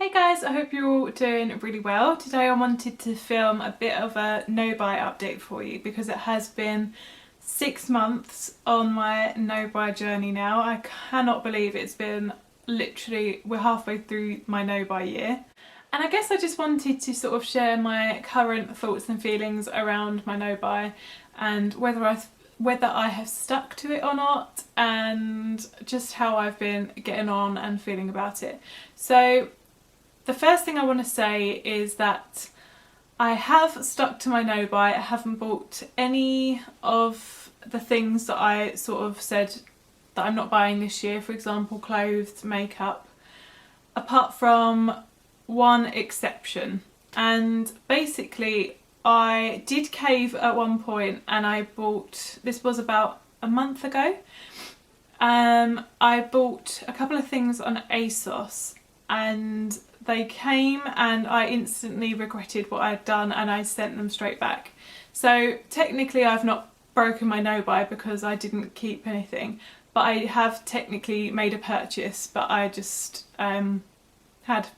Hey guys, I hope you're all doing really well. Today I wanted to film a bit of a no-buy update for you because it has been 6 months on my no-buy journey now. I cannot believe it's been literally, we're halfway through my no-buy year. And I guess I just wanted to sort of share my current thoughts and feelings around my no-buy and whether I have stuck to it or not, and just how I've been getting on and feeling about it. So the first thing I want to say is that I have stuck to my no-buy. I haven't bought any of the things that I sort of said that I'm not buying this year, for example clothes, makeup, apart from one exception. And basically I did cave at one point and I bought, this was about a month ago, I bought a couple of things on ASOS and they came and I instantly regretted what I had done and I sent them straight back. So technically I've not broken my no-buy because I didn't keep anything, but I have technically made a purchase, but I just had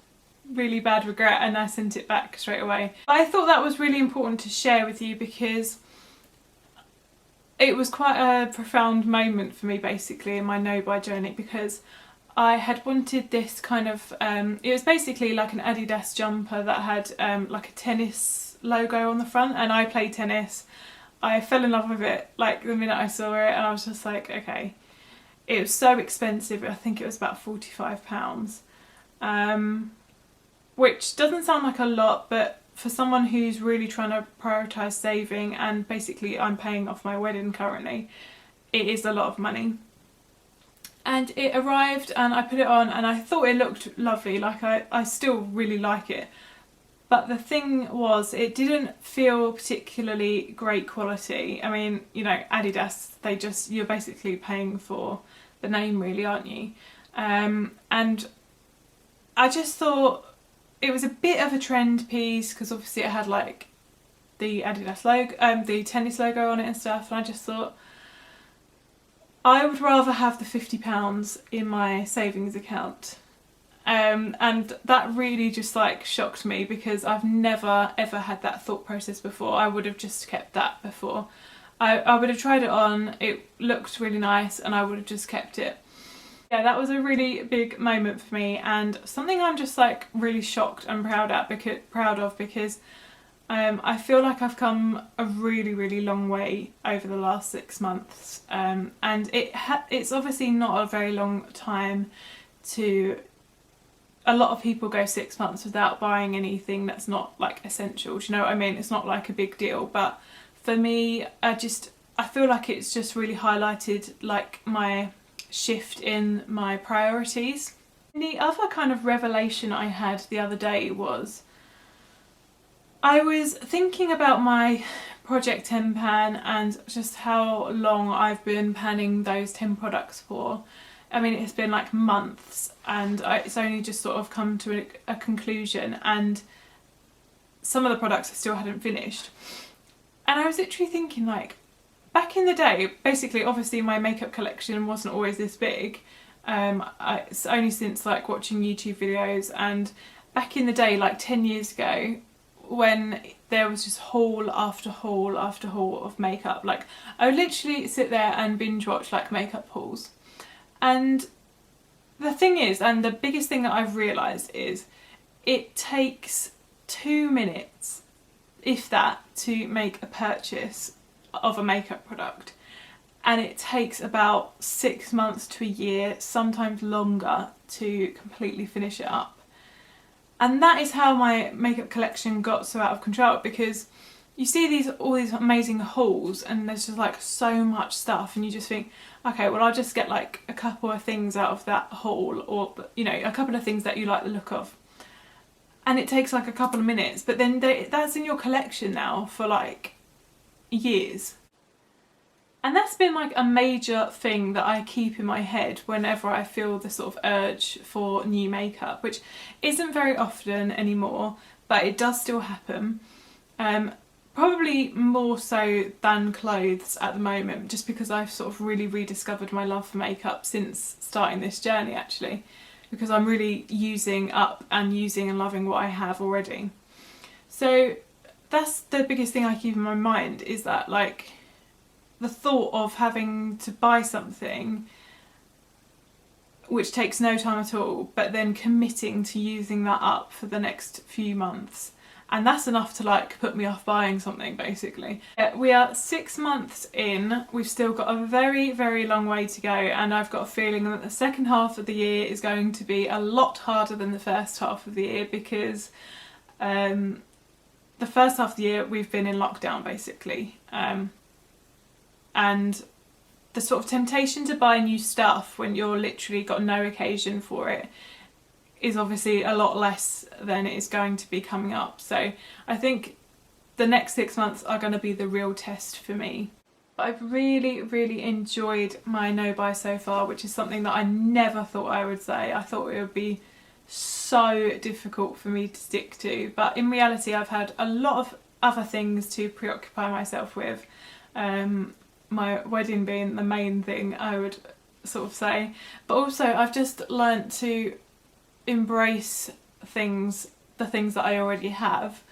really bad regret and I sent it back straight away. I thought that was really important to share with you because it was quite a profound moment for me basically in my no-buy journey, because I had wanted this kind of, it was basically like an Adidas jumper that had like a tennis logo on the front, and I play tennis. I fell in love with it like the minute I saw it and I was just like, okay. It was so expensive, I think it was about £45. Which doesn't sound like a lot, but for someone who's really trying to prioritise saving, and basically I'm paying off my wedding currently, it is a lot of money. And it arrived and I put it on and I thought it looked lovely, like I still really like it. But the thing was, it didn't feel particularly great quality. I mean, you know, Adidas, you're basically paying for the name really, aren't you? And I just thought it was a bit of a trend piece because obviously it had like the Adidas logo, the tennis logo on it and stuff, and I just thought I would rather have the £50 in my savings account. And that really just like shocked me because I've never ever had that thought process before. I would have just kept that before. I would have tried it on, it looked really nice and I would have just kept it. Yeah, that was a really big moment for me and something I'm just like really shocked and proud of because I feel like I've come a really long way over the last 6 months, and it's obviously not a very long time to. A lot of people go 6 months without buying anything that's not like essential. Do you know what I mean? It's not like a big deal, but for me, I feel like it's just really highlighted like my shift in my priorities. The other kind of revelation I had the other day was I was thinking about my Project 10 pan and just how long I've been panning those 10 products for. I mean, it's been like months and it's only just sort of come to a conclusion, and some of the products I still hadn't finished. And I was literally thinking, like, back in the day, basically obviously my makeup collection wasn't always this big. It's only since like watching YouTube videos, and back in the day, like 10 years ago, when there was just haul after haul after haul of makeup, like I would literally sit there and binge watch like makeup hauls. And the thing is, and the biggest thing that I've realised is it takes 2 minutes, if that, to make a purchase of a makeup product, and it takes about 6 months to a year, sometimes longer, to completely finish it up. And that is how my makeup collection got so out of control, because you see all these amazing hauls and there's just like so much stuff and you just think, okay, well I'll just get like a couple of things out of that haul, or you know, a couple of things that you like the look of. And it takes like a couple of minutes, but then that's in your collection now for like years. And that's been like a major thing that I keep in my head whenever I feel the sort of urge for new makeup, which isn't very often anymore, but it does still happen. Probably more so than clothes at the moment, just because I've sort of really rediscovered my love for makeup since starting this journey actually. because I'm really using up and using and loving what I have already. So that's the biggest thing I keep in my mind, is that like the thought of having to buy something which takes no time at all, but then committing to using that up for the next few months. And that's enough to like put me off buying something, basically. We are 6 months in, we've still got a very, very long way to go, and I've got a feeling that the second half of the year is going to be a lot harder than the first half of the year, because the first half of the year we've been in lockdown, basically. And the sort of temptation to buy new stuff when you're literally got no occasion for it is obviously a lot less than it is going to be coming up. So I think the next 6 months are going to be the real test for me. But I've really, really enjoyed my no buy so far, which is something that I never thought I would say. I thought it would be so difficult for me to stick to, but in reality I've had a lot of other things to preoccupy myself with. My wedding being the main thing, I would sort of say, but also I've just learnt to embrace the things that I already have,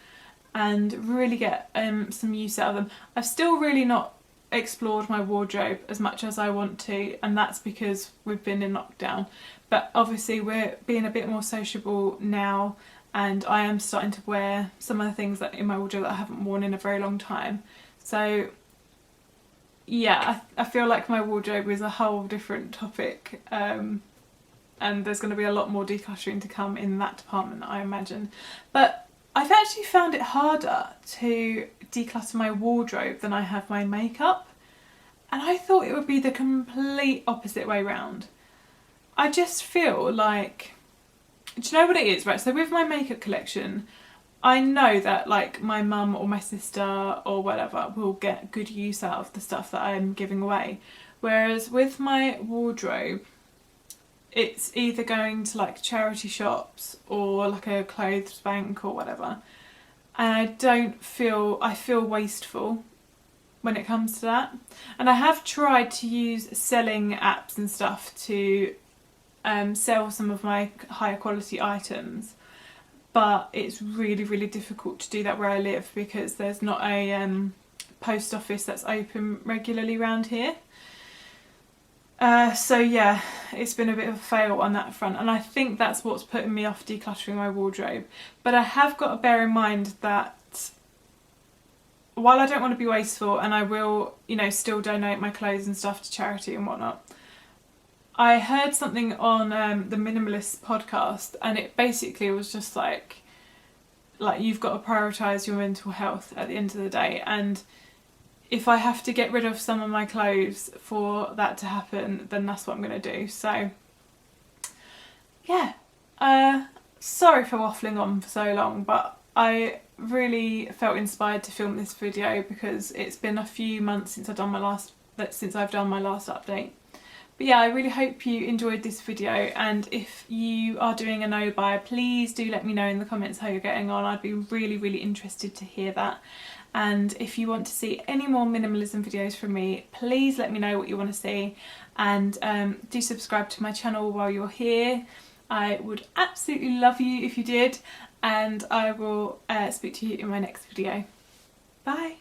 and really get some use out of them. I've still really not explored my wardrobe as much as I want to, and that's because we've been in lockdown. But obviously we're being a bit more sociable now, and I am starting to wear some of the things that in my wardrobe that I haven't worn in a very long time. So yeah, I feel like my wardrobe is a whole different topic, and there's going to be a lot more decluttering to come in that department, I imagine. But I've actually found it harder to declutter my wardrobe than I have my makeup, and I thought it would be the complete opposite way round. I just feel like, do you know what it is, right? So with my makeup collection, I know that like my mum or my sister or whatever will get good use out of the stuff that I'm giving away. Whereas with my wardrobe, it's either going to like charity shops or like a clothes bank or whatever. And I feel wasteful when it comes to that. And I have tried to use selling apps and stuff to sell some of my higher quality items, but it's really, really difficult to do that where I live, because there's not a post office that's open regularly around here. So yeah, it's been a bit of a fail on that front, and I think that's what's putting me off decluttering my wardrobe. But I have got to bear in mind that while I don't want to be wasteful, and I will, you know, still donate my clothes and stuff to charity and whatnot, I heard something on the Minimalist podcast, and it basically was just like you've got to prioritise your mental health at the end of the day, and if I have to get rid of some of my clothes for that to happen, then that's what I'm going to do. So yeah, sorry for waffling on for so long, but I really felt inspired to film this video because it's been a few months since I've done my last update. But yeah, I really hope you enjoyed this video, and if you are doing a no buy, please do let me know in the comments how you're getting on. I'd be really, really interested to hear that. And if you want to see any more minimalism videos from me, please let me know what you want to see, and do subscribe to my channel while you're here. I would absolutely love you if you did, and I will speak to you in my next video. Bye!